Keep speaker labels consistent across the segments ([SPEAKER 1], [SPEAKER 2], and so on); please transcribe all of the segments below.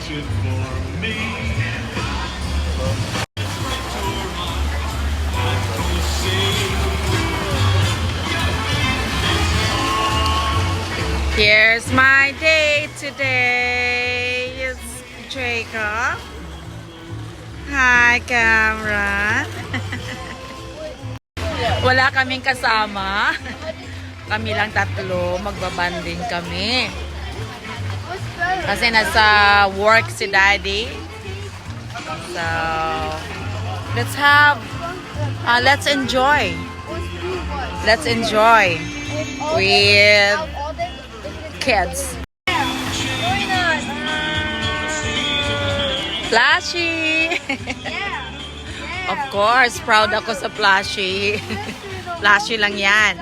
[SPEAKER 1] Here's my day today. It's Jacob. Hi, Cameron. Wala kaming kasama. Kami lang tatlo. Magbabanding kami. Kasi nasa work si Daddy. So, let's enjoy. Let's enjoy with kids. Flashy! Of course, proud ako sa Flashy. Flashy lang yan.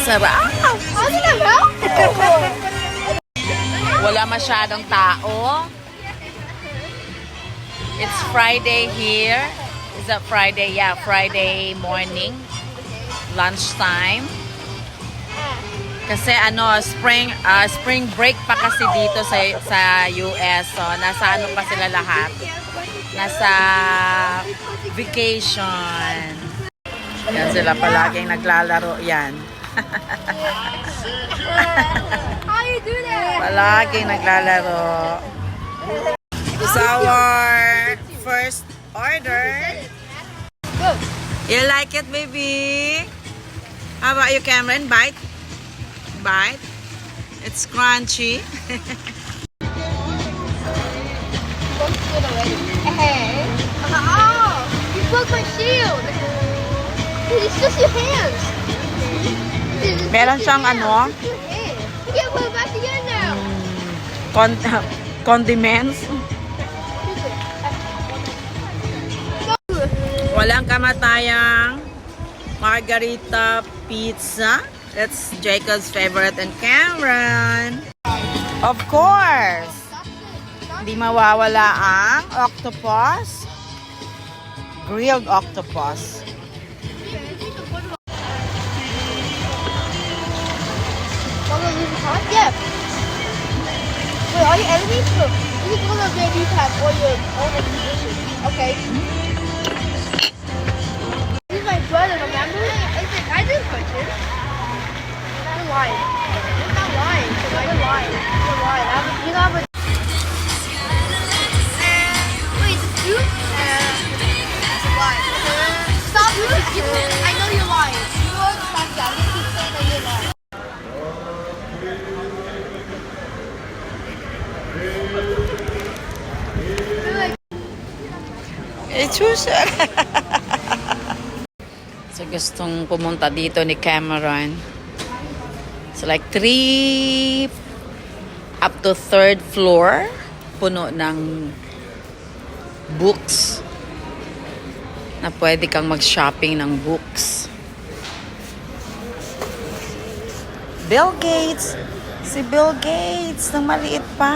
[SPEAKER 1] Sarap! Wala masyadong tao. It's Friday here. Is that Friday? Yeah, Friday morning. Lunchtime. Kasi spring break pa kasi dito sa US. So, nasa ano pa sila lahat? Nasa vacation. Yan sila palaging naglalaro yan.
[SPEAKER 2] How you do that?
[SPEAKER 1] Palaging naglalaro. It's our first order. You like it, baby? How about you, Cameron? Bite? Bite? It's crunchy.
[SPEAKER 2] Hey. Oh, you broke my shield. It's just your hands.
[SPEAKER 1] Meron siyang ano?
[SPEAKER 2] Yeah, put it back together now.
[SPEAKER 1] Condiments. Walang kamatayang margarita pizza. That's Jacob's favorite and Cameron. Of course. Hindi mawawala ang octopus. Grilled octopus.
[SPEAKER 2] Yeah. Wait, are you editing? So, you can go to baby pack or your own position. Okay. This is my brother, remember? I didn't touch it. You're lying. You're not lying. You're lying. You're lying. You know, but... Wait, it's you? It's a lie. Stop. I know you're lying. You are the fact that you keep saying that you're lying.
[SPEAKER 1] So gustong pumunta dito ni Cameron. So like 3 up to 3rd floor. Puno ng books. Na pwede kang mag-shopping ng books. Bill Gates! Si Bill Gates! Nang maliit pa!